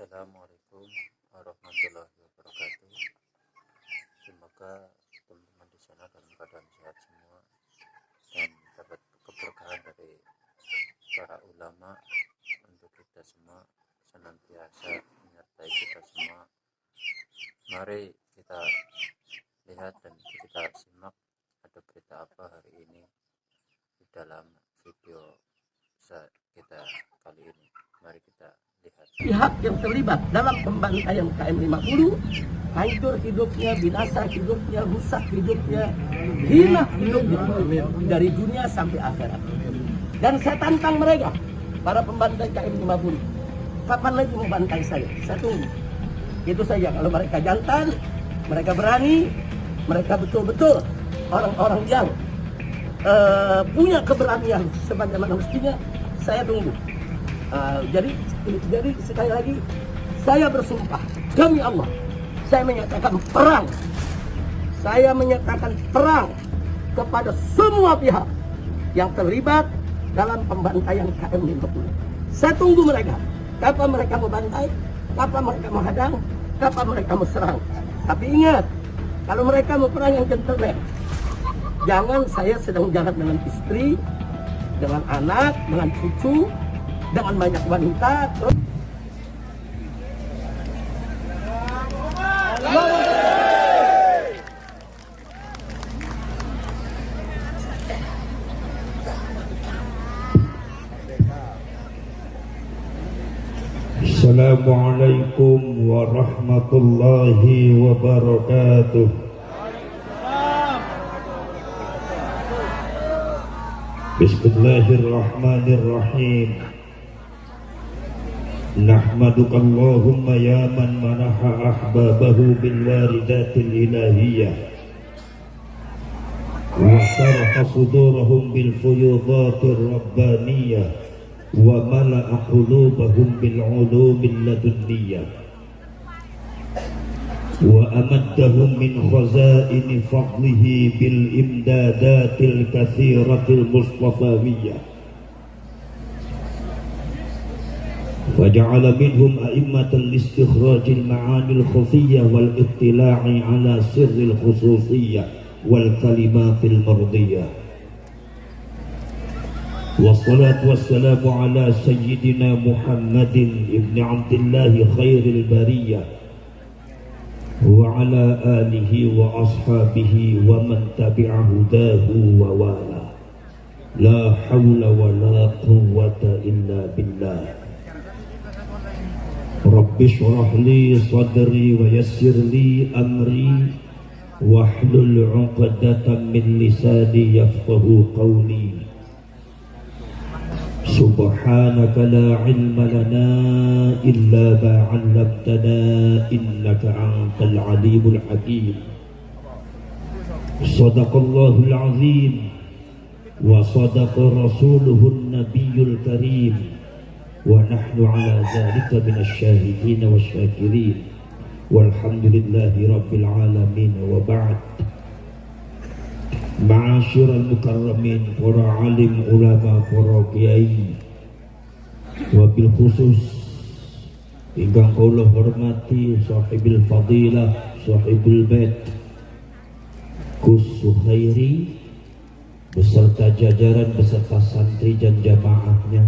Assalamualaikum warahmatullahi wabarakatuh. Semoga teman-teman di sana dalam keadaan sehat semua dan dapat keberkahan dari para ulama untuk kita semua senantiasa menyertai kita semua. Mari kita lihat dan kita simak ada berita apa hari ini di dalam video kita kali ini. Mari kita lihat. Pihak yang terlibat dalam pembantaian KM50 hancur hidupnya, binasa hidupnya, rusak hidupnya, hina hidupnya dari dunia sampai akhirat. Dan saya tantang mereka, para pembantai KM50, kapan lagi mau bantai saya? Saya tunggu. Itu saja. Kalau mereka jantan, mereka berani, mereka betul-betul orang-orang yang punya keberanian sebagaimana mestinya, saya tunggu. Jadi sekali lagi saya bersumpah demi Allah, saya menyatakan perang. Saya menyatakan perang kepada semua pihak yang terlibat dalam pembantaian KM50. Saya tunggu mereka. Kapan mereka mau bantai, kapan mereka mau hadang, kapan mereka mau serang. Tapi ingat, kalau mereka mau perang yang gentleman, jangan saya sedang jalan dengan istri, dengan anak, dengan cucu, dengan banyak wanita. Assalamualaikum warahmatullahi wabarakatuh. Bismillahirrahmanirrahim. Nahmaduka Allahumma ya man manaha ahbabahu bil waridatil ilahiyyah wa syaraha sudurahum bil fuyudatir rabbaniyah wa mala'a qulubahum bil ulumil ladunniyah wa amaddahum min khazaini fadlihi bil imdadatil katsiratil mustafawiyyah وجعل منهم أئمة لاستخراج المعاني الخفية والاطلاع على سر الخصوصية والكلمات المرضية والصلاة والسلام على سيدنا محمد بن عبد الله خير البرية وعلى آله وأصحابه ومن تبع هداه ووالاه لا حول ولا قوة إلا بالله Rabbi shrah li sadri wa yassir li amri wahlul 'uqdatam min lisani yafqahu qawli. Subhanaka la 'ilma lana illa ma 'allamtana innaka antal 'alimul hakim. Shadaqallahul 'azim wa sadaqa rasuluhun nabiyyul karim. ونحن على ذلك من الشاهدين والشاكرين والحمد لله رب العالمين وبعد. Ma'asyiral mukarramin, para alim ulama, para kiai, wabil khusus ingkang kula hormati sahibil fadilah, sahibul bait Gus Suhairi beserta jajaran, beserta santri dan jamaahnya.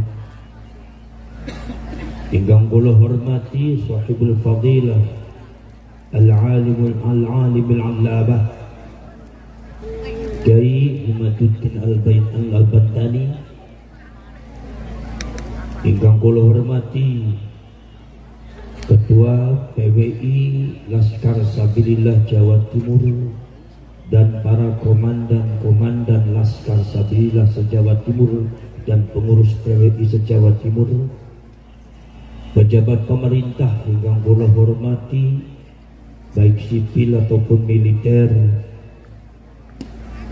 Ingkang kula hormati sahibul fadilah al-alimul allamah Kiai Imaduddin Al-Bantani. Ingkang kula hormati Ketua PWI Laskar Sabilillah Jawa Timur dan para komandan Laskar Sabilillah se-Jawa Timur dan pengurus PWI se-Jawa Timur, pejabat pemerintah yang kula hormati baik sipil ataupun militer,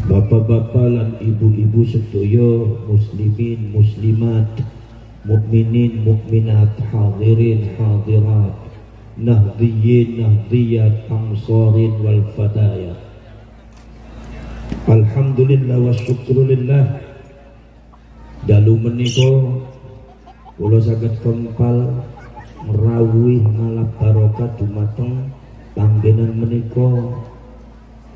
bapak-bapak dan ibu-ibu sedaya muslimin muslimat, mukminin mukminat, hadirin hadirat, nahdhiyin nahdhiyat, ansarin wal fadayat. Alhamdulillah wa syukrulillah. Dalu menika kula saged kempal ngrawuh ngalap barokah dumateng panggenan menika,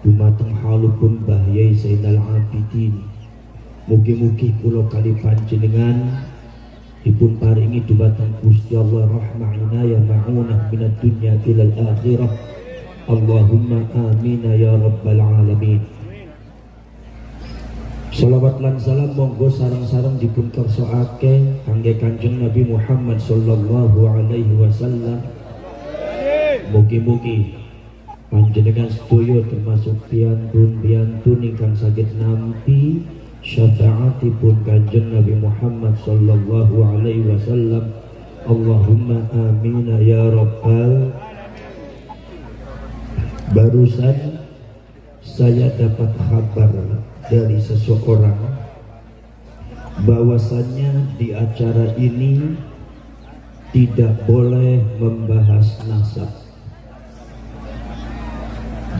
dumateng halupun Mbah Yai Zainal Abidin. Mugi-mugi kula kali panjenengan dipun paringi dumateng Gusti Allah rahmah inayah ma'unah minad dunya ilal akhirah. Allahumma amin ya rabbal alamin. Salawat lan salam monggo sareng-sareng dipun kersoake kangge Kanjeng Nabi Muhammad sallallahu alaihi wasallam. Mugi-mugi panjenengan sedaya termasuk piantun-piantun ingkang saged nampi syafaatipun Kanjeng Nabi Muhammad sallallahu alaihi wasallam. Allahumma amin ya rabbal. Barusan saya dapat kabar dari seseorang bahwasannya di acara ini tidak boleh membahas nasab,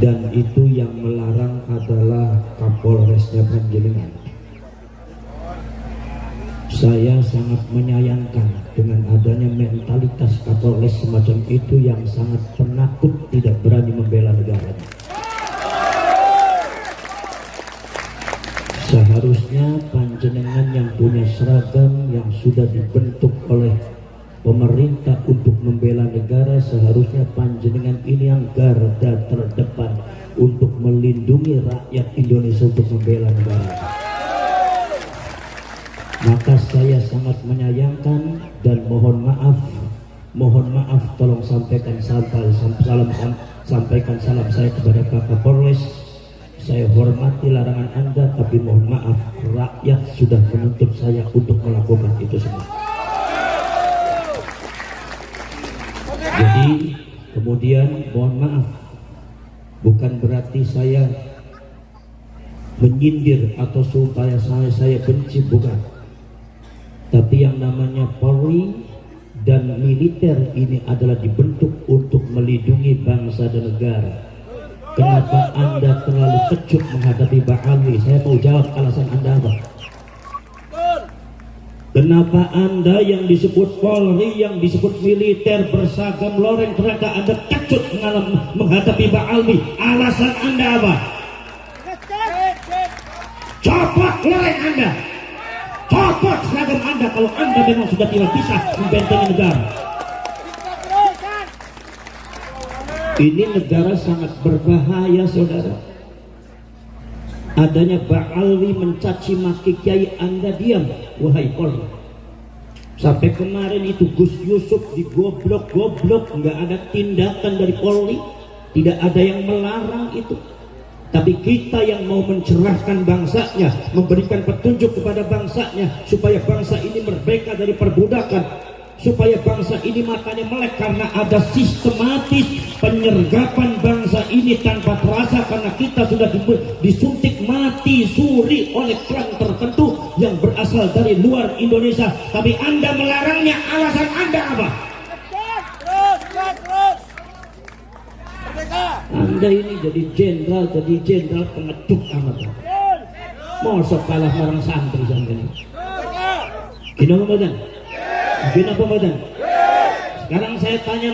dan itu yang melarang adalah Kapolresnya panjenengan. Saya sangat menyayangkan dengan adanya mentalitas Kapolres semacam itu yang sangat penakut, tidak berani membela negaranya. Seharusnya panjenengan yang punya seragam yang sudah dibentuk oleh pemerintah untuk membela negara, seharusnya panjenengan ini yang garda terdepan untuk melindungi rakyat Indonesia, untuk membela negara. Maka saya sangat menyayangkan dan mohon maaf, tolong sampaikan sampaikan salam saya kepada Pak Kapolres. Saya hormati larangan Anda, tapi mohon maaf, rakyat sudah menuntut saya untuk melakukan itu semua. Jadi kemudian mohon maaf, bukan berarti saya menyindir atau supaya saya benci, bukan. Tapi yang namanya Polri dan militer ini adalah dibentuk untuk melindungi bangsa dan negara. Kenapa Anda terlalu kecut menghadapi Mbak Alwi? Saya mau jawab alasan Anda apa? Kenapa Anda yang disebut Polri, yang disebut militer berseragam loreng, ternyata Anda kecut menghadapi Mbak Alwi? Alasan Anda apa? Copot loreng Anda, copot seragam Anda kalau Anda memang sudah tidak bisa membentengi negara. Ini negara sangat berbahaya, saudara. Adanya Mbak Alwi mencaci maki kiai, Anda diam, wahai Polri. Sampai kemarin itu Gus Yusuf digoblok-goblok, nggak ada tindakan dari Polri, tidak ada yang melarang itu. Tapi kita yang mau mencerahkan bangsanya, memberikan petunjuk kepada bangsanya supaya bangsa ini merdeka dari perbudakan, supaya bangsa ini matanya melek karena ada sistematis penyergapan bangsa ini tanpa terasa, karena kita sudah disuntik mati suri oleh klan tertentu yang berasal dari luar Indonesia. Tapi Anda melarangnya, alasan Anda apa? Anda ini jadi jenderal pengecut amat. Mosok kalah marang santri sampeyan. Gino Ramadan. Sekarang saya tanya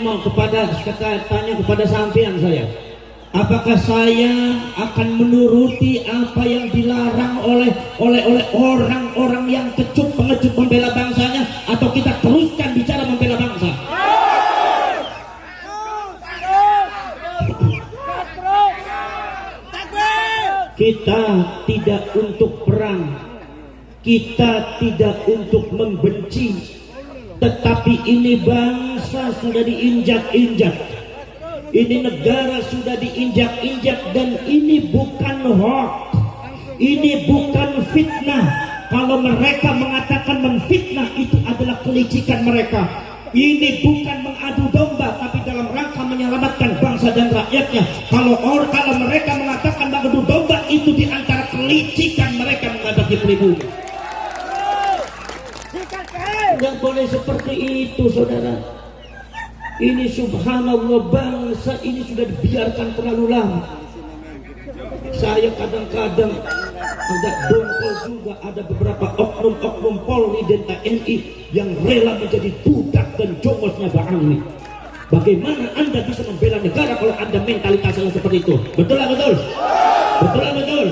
kepada sampean saya, apakah saya akan menuruti apa yang dilarang oleh orang-orang yang pengecut membela bangsanya, atau kita teruskan bicara membela bangsa? Kita tidak untuk perang, kita tidak untuk membenci, tetapi ini bangsa sudah diinjak-injak, ini negara sudah diinjak-injak, dan ini bukan hoax, ini bukan fitnah. Kalau mereka mengatakan memfitnah, itu adalah kelicikan mereka. Ini bukan mengadu domba, tapi dalam rangka menyelamatkan bangsa dan rakyatnya. Kalau mereka mengatakan mengadu domba, itu diantara kelicikan mereka menghadapi pribumi. Tidak boleh seperti itu, saudara. Ini subhanallah, bangsa ini sudah dibiarkan terlalu lama. Saya kadang-kadang Agak dongkol juga ada beberapa oknum-oknum Polri dan TNI yang rela menjadi budak dan jongosnya Mbak Alwi. Bagaimana Anda bisa membela negara kalau Anda mentalitasnya seperti itu? Betul lah betul? Betul lah betul?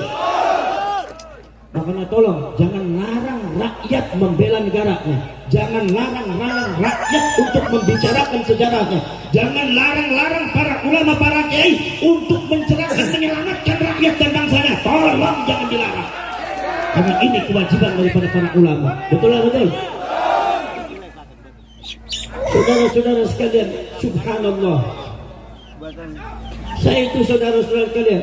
Makanya tolong jangan larang rakyat membela negaranya, jangan larang-larang rakyat untuk membicarakan sejarahnya, jangan larang-larang para ulama, para kiai untuk mencerahkan, menyelamatkan rakyat dan bangsanya. Tolong jangan dilarang, karena ini kewajiban daripada para ulama. Betul lah betul? Saudara-saudara sekalian, subhanallah, saya itu saudara-saudara sekalian,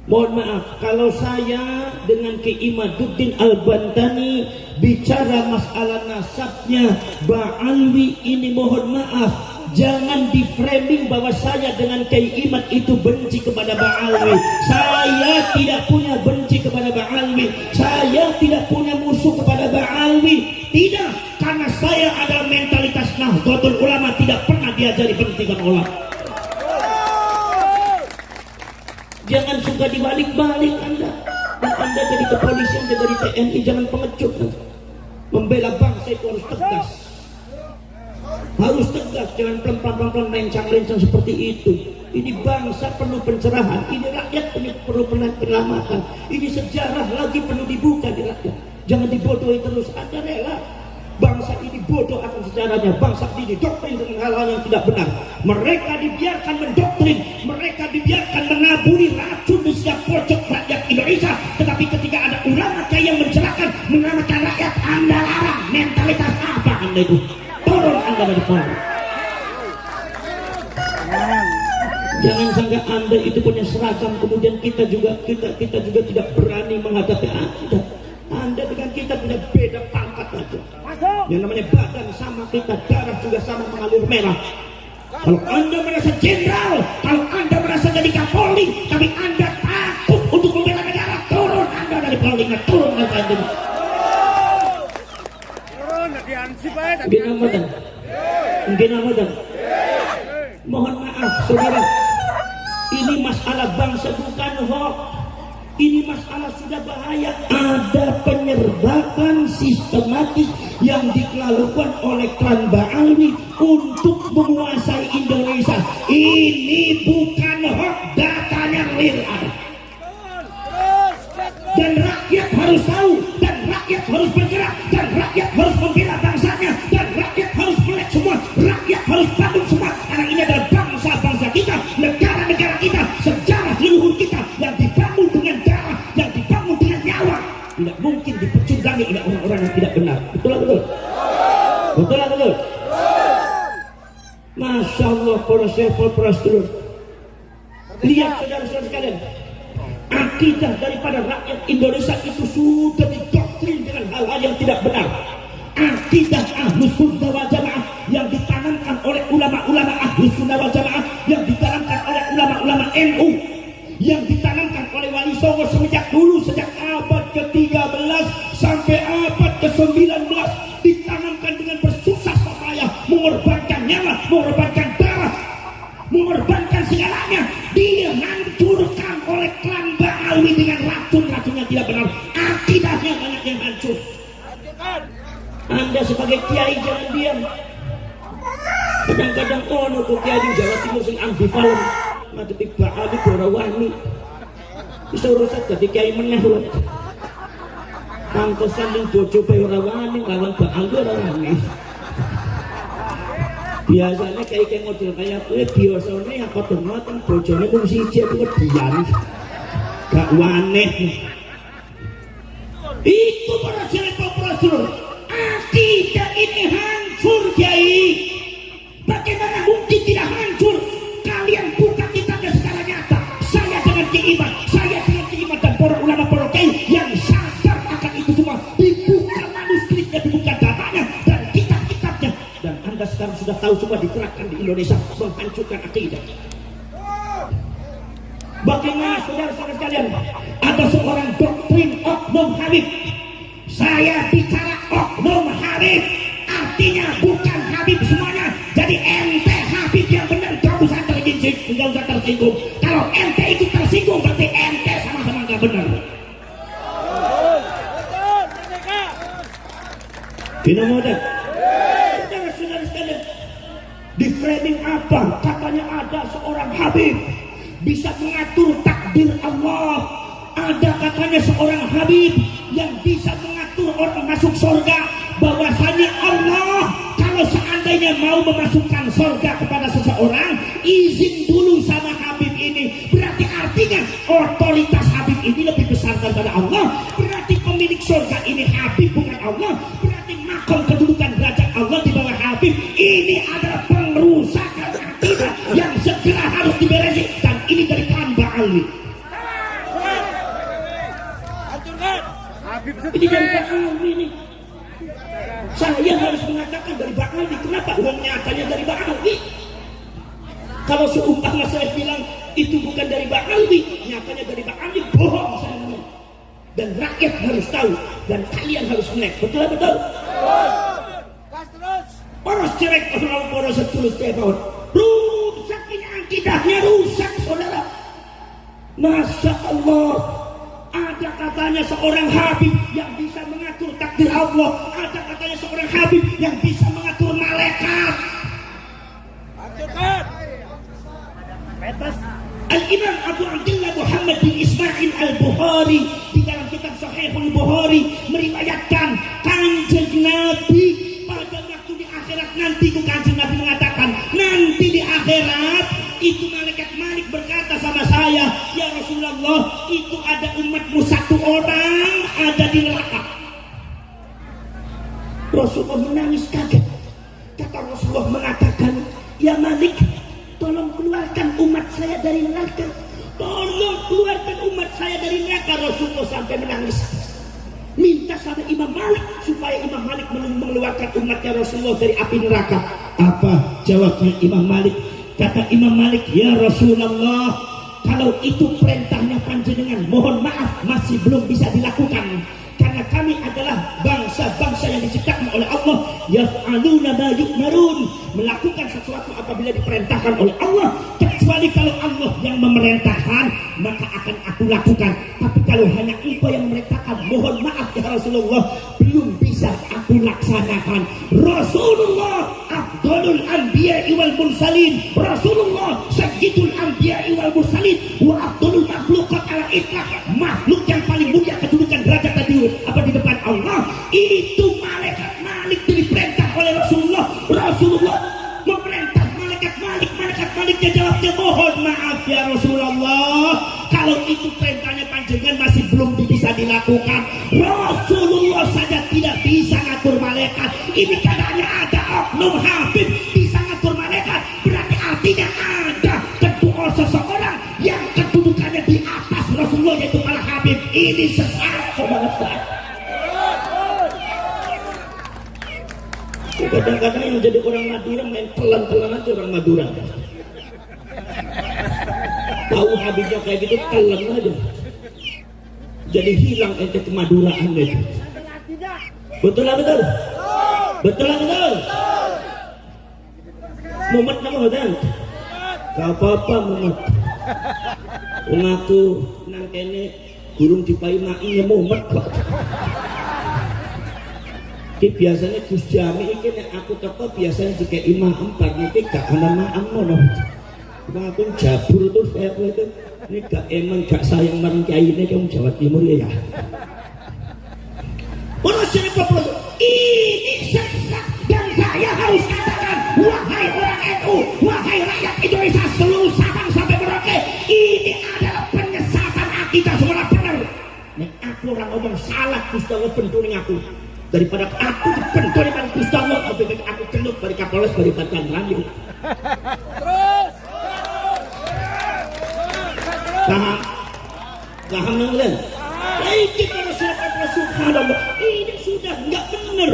mohon maaf kalau saya dengan Ki Imaduddin Al-Bantani bicara masalah nasabnya Mbak Alwi ini, mohon maaf, jangan di framing bahwa saya dengan Kiai Imad itu benci kepada Mbak Alwi. Saya tidak punya benci kepada Mbak Alwi, saya tidak punya musuh kepada Mbak Alwi, tidak, karena saya ada mentalitas Nahdlatul Ulama, tidak pernah diajari benci kepada ulama. Jangan suka dibalik-balik Anda. Dan Anda jadi kepolisian, jadi TNI, jangan pengecut. Membela bangsa itu harus tegas. Harus tegas, jangan pelan-pelan lencang-lencang seperti itu. Ini bangsa perlu pencerahan, ini rakyat perlu penyelamatan, ini sejarah lagi perlu dibuka di rakyat. Jangan dibodohi terus. Anda rela bangsa ini bodoh akan sejarahnya, bangsa ini didoktrin dengan hal-hal yang tidak benar. Mereka dibiarkan mendoktrin, mereka dibiarkan menaburi racun di setiap pojok rakyat Indonesia. Tetapi ketika ada ulama yang mencerahkan, menyelamatkan rakyat, Anda larang. Mentalitas apa Anda itu? Turun Anda dari Polri. Jangan sampai Anda itu punya seragam, kemudian kita juga tidak berani menghadapi Anda. Anda dengan kita punya beda pangkat saja. Yang namanya badan sama kita, darah juga sama mengalir merah. Kalau Anda merasa jenderal, kalau Anda merasa jadi Kapolri, tapi Anda takut untuk membela negara, turun Anda dari Polri, turun dari Anda. Mungkin Ramadan. Mohon maaf saudara, ini masalah bangsa bukan hoax. Ini masalah sudah bahaya. Ada penyerbakan sistematis yang dilakukan oleh klan Mbak Alwi untuk menguasai Indonesia. Ini bukan hoax, datanya real ada. Dan rakyat harus tahu, dan rakyat harus bergerak, dan rakyat harus membela bangsanya, dan rakyat harus melek semua, rakyat harus bangun semua. Karena ini adalah bangsa-bangsa kita, negara-negara kita, sejarah leluhur kita yang dibangun dengan darah, yang dibangun dengan nyawa. Tidak mungkin dipecundangi oleh orang-orang yang tidak benar. Betul lah betul? Betul lah betul? Masya Allah, para syekh, para sedulur. Lihat saudara-saudara sekalian, akidah daripada rakyat Indonesia itu sudah didoktrin dengan hal-hal yang tidak benar. Akidah Ahlus Sunnah wal Jamaah yang ditanamkan oleh ulama-ulama Ahlus Sunnah wal Jamaah, yang ditanamkan oleh ulama-ulama NU, yang ditanamkan oleh Wali Songo sejak dulu, sejak abad ke-13 sampai abad ke-19, ditanamkan dengan bersusah payah, mengorbankan nyawa, mengorbankan darah, mengorbankan segalanya. Dia hancurkan oleh klan Mbak Alwi dengan racun-racun yang tidak benar. Akidahnya banyak yang hancur. Anda sebagai kiai jangan diam. Kadang-kadang ono tuh kiai di Jawa Timur sing ambivalen ngadepi Mbak Alwi ora wani. Disuruh saja jadi kiai meneh lho. Pantesan ning bojo pe ora wani, lawan Mbak Alwi ora wani. Biasanya kayak model kayak gue biasanya apa tuh ngoten bojone mung siji aku dian gak waneh. Itu para selebgram, akidah ini hancur Kiai. Bagaimana mungkin tidak hancur? Kalian buka kitabnya secara nyata. Saya dengan Ki Imad, saya dengan Ki Imad dan para ulama para kiai yang sadar akan itu semua, dibuka manuskripnya, dibuka datanya dan kitab-kitabnya. Dan Anda sekarang sudah tahu semua dikerahkan di Indonesia menghancurkan akidah. Bagaimana saudara-saudara sekalian, ada seorang doktrin Oknum Habib. Saya bicara Oknum Habib, artinya bukan Habib semuanya. Jadi ente Habib yang benar, gak usah tersinggung. Kalau ente itu tersinggung berarti ente sama-sama gak benar. Di framing apa? Katanya ada seorang Habib bisa mengatur takdir Allah. Ada katanya seorang Habib yang bisa mengatur orang masuk surga. Bahwasanya Allah kalau seandainya mau memasukkan surga kepada seseorang, izin dulu sama Habib ini. Berarti artinya otoritas Habib ini lebih besar daripada Allah. Berarti pemilik surga ini Habib bukan Allah. Berarti makom kedudukan derajat Allah di bawah Habib. Ini adalah pengrusakan akidah yang segera harus diberesin. Dan ini dari Kamba Alwi. Ini dari Pak Alwi ini. Saya harus mengatakan dari Pak Alwi. Kenapa? Uang nyatanya dari Pak Alwi. Kalau seumpama saya bilang itu bukan dari Pak Alwi, nyatanya dari Pak Alwi, bohong saya ngomong. Dan rakyat harus tahu dan kalian harus melek. Betul? Poros cerek orang poros setulus tebon. Rusak ini akidahnya, rusak saudara. Masya Allah. Ada katanya seorang Habib yang bisa mengatur takdir Allah. Ada katanya seorang Habib yang bisa mengatur malaikat. Al-Imam Abu Abdullah Muhammad bin Ismail Al-Bukhari di dalam kitab Sahihul Bukhari meriwayatkan Kanjeng Nabi pada waktu di akhirat nanti, Kanjeng Nabi mengatakan nanti di akhirat itu malaikat Malik berkata sama saya, ya Rasulullah, itu ada umatmu satu orang ada di neraka. Rasulullah menangis kaget. Kata Rasulullah mengatakan, ya Malik, tolong keluarkan umat saya dari neraka. Tolong keluarkan umat saya dari neraka. Rasulullah sampai menangis. Minta sama Imam Malik supaya Imam Malik mengeluarkan umatnya Rasulullah dari api neraka. Apa jawabnya Imam Malik? Kata Imam Malik, ya Rasulullah, kalau itu perintahnya panjenengan, mohon maaf masih belum bisa dilakukan. Karena kami adalah bangsa-bangsa yang diciptakan oleh Allah, yaf'aluna ma yu'marun, melakukan sesuatu apabila diperintahkan oleh Allah, kecuali kalau Allah yang memerintahkan, maka akan aku lakukan. Tapi kalau hanya engkau yang memerintahkan, mohon maaf ya Rasulullah, belum bisa aku laksanakan. Rasulullah afdalul anbiya'i wal mursalin, Rasulullah sayyidul anbiya'i wal mursalin, wa afdalul makhluqat ala itlaq, makhluk yang paling mulia kedudukan derajat tadi apa di depan Allah. Itu malaikat Malik diperintah oleh Rasulullah. Rasulullah memerintah malaikat Maliknya jawabnya, mohon maaf ya Rasulullah, kalau itu perintahnya panjenengan masih belum bisa dilakukan. Rasulullah saja tidak bisa ngatur malaikat. Ini katanya ada oknum Habib bisa ngatur malaikat. Berarti artinya ada kedua seseorang yang kedudukannya di atas Rasulullah, yaitu para Habib. Ini sesat saudara-saudara. Kadang-kadang yang jadi orang Madura main pelan-pelan aja orang Madura. Tahu Habibnya kayak gitu, telan aja. Jadi hilang ente kemaduraan itu. Betul lah betul. Betul lah betul. Mumet nama betul. Gak apa-apa mumet. Ngaku nang kene gurung dipaimaki ya mumet kok. Ki biasanya Gus Jami iki nek aku teko biasanya jika imam 4 niki gak ana maam ngono. Aku jabur terus kayak itu. Ini gak emang gak sayang marang kiai ini kaum Jawa Timur ya. Ini sesat dan saya harus katakan, wahai orang NU, wahai rakyat Indonesia seluruh Sabang sampai Merauke, ini adalah penyesatan akidah semua benar. Nek aku orang ngomong salah Gustawa bentuning aku. Daripada aku dibentuning pada Gustawa, lebih baik aku celup dari Kapolres dari Bantan Ranyu. Terus. Paham nggak? Ini kalau siapa subhanallah, ini sudah nggak benar.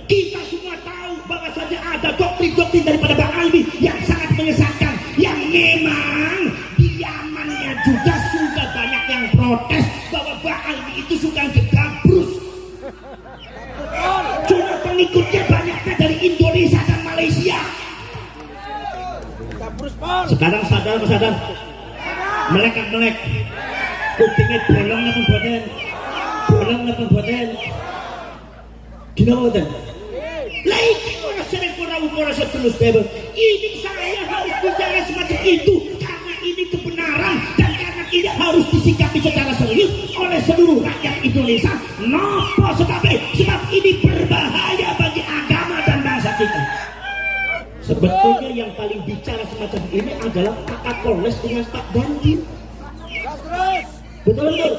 Kita semua tahu bahwa saja ada doktrin-doktrin daripada Bang Alwi yang sangat menyesatkan, yang memang di Yamannya juga sudah banyak yang protes bahwa Bang Alwi itu suka digabrus. Cuma pengikutnya banyaknya dari Indonesia dan Malaysia. Sekarang sadar. Melek kupingnya bolong apa boten gila boten lah iki ora sering ora para sedulur sedherek, ini saya harus bicara semacam itu karena ini kebenaran dan karena ini harus disikapi secara serius oleh seluruh rakyat Indonesia. Napa sebabnya? Sebab ini berbahaya bagi agama dan bangsa kita. Sebetulnya yang paling bicara semacam ini adalah Pak Kapolres dengan Pak Dandim. Betul betul.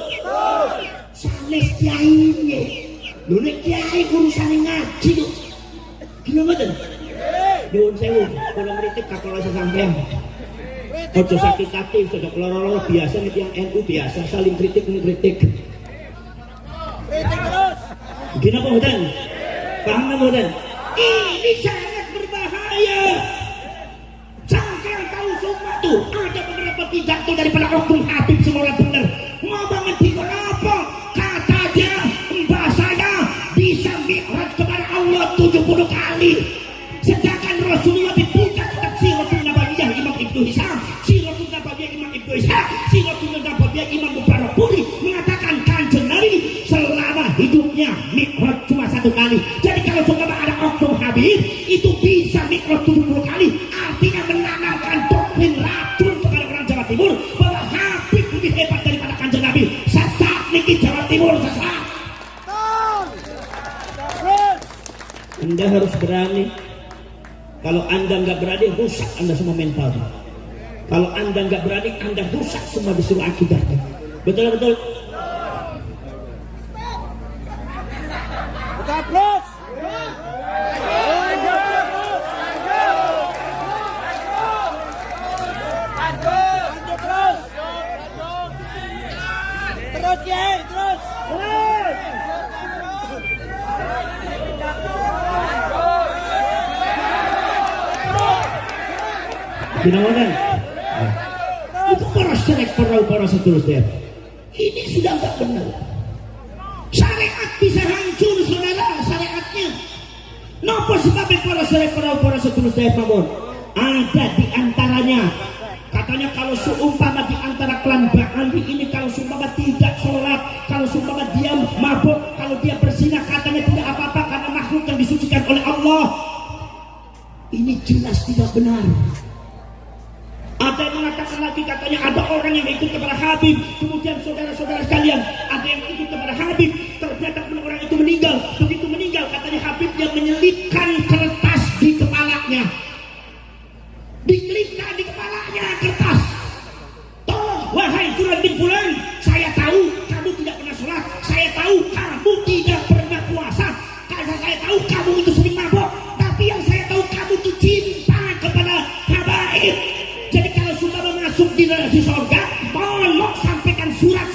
Sanes kiainya. Lho nek kiai urusane ngaji kok. Gimana mboten? Nyuwun sewu, kula ngritik Kapolres sampean. Ojo sakit hati, sudah loro-loro biasa nih yang NU biasa saling kritik. Kritik terus. Gini apa mboten? Paham mboten? Ini sangat berbahaya. Jangan tahu semua tuh ada beberapa pidato daripada oknum Habib semua benar. Ngomongin di apa? Kata dia, mbah saya bisa mi'raj kepada Allah 70 kali. Sedangkan Rasulullah dibuka tetap Siratul Nabawiyah Imam Ibnu Hisham, Siratul Nabawiyah Imam Ibnu Ishaq, Siratul Nabawiyah Imam Mubarakpuri mengatakan Kanjeng Nabi selama hidupnya mi'raj cuma 1 kali. Jadi kalau sudah ada oknum Habib itu bisa mi'raj 70 kali, artinya menanamkan doktrin racun kepada orang Jawa Timur bahwa Habib lebih hebat daripada Kanjeng Nabi. Sesat niki Jawa Timur, sesat. Anda harus berani. Kalau Anda nggak berani, rusak Anda semua mental. Kalau Anda nggak berani, Anda rusak semua disuruh akidahnya. Betul betul. Terus. Terus ya, terus. Gimana? Itu para sedulur-sedulur. Ini sudah nggak benar. Syariat bisa hancur, saudara, syariatnya. Napa sebabnya para sedulur-sedulur mawon? Ada di antaranya. Katanya kalau seumpama di antara klan Ba'ali ini kalau seumpama tidak sholat, kalau seumpama dia mabuk, kalau dia berzina, katanya tidak apa-apa karena makhluk yang disucikan oleh Allah. Ini jelas tidak benar. Ada yang mengatakan lagi katanya ada orang yang ikut kepada Habib, kemudian saudara-saudara sekalian ada yang ikut kepada Habib, ternyata orang itu meninggal. Begitu meninggal katanya Habib yang menyelipkan kertas di kepalanya, dikelipkan di kepalanya kertas. Tolong wahai Fulan bin Fulan, saya tahu kamu tidak pernah sholat, saya tahu kamu tidak pernah puasa, karena saya tahu kamu itu sering mabok, tapi yang saya tahu kamu itu cinta kepada habaib. Jadi kalau sudah masuk di surga, tolong sampaikan surat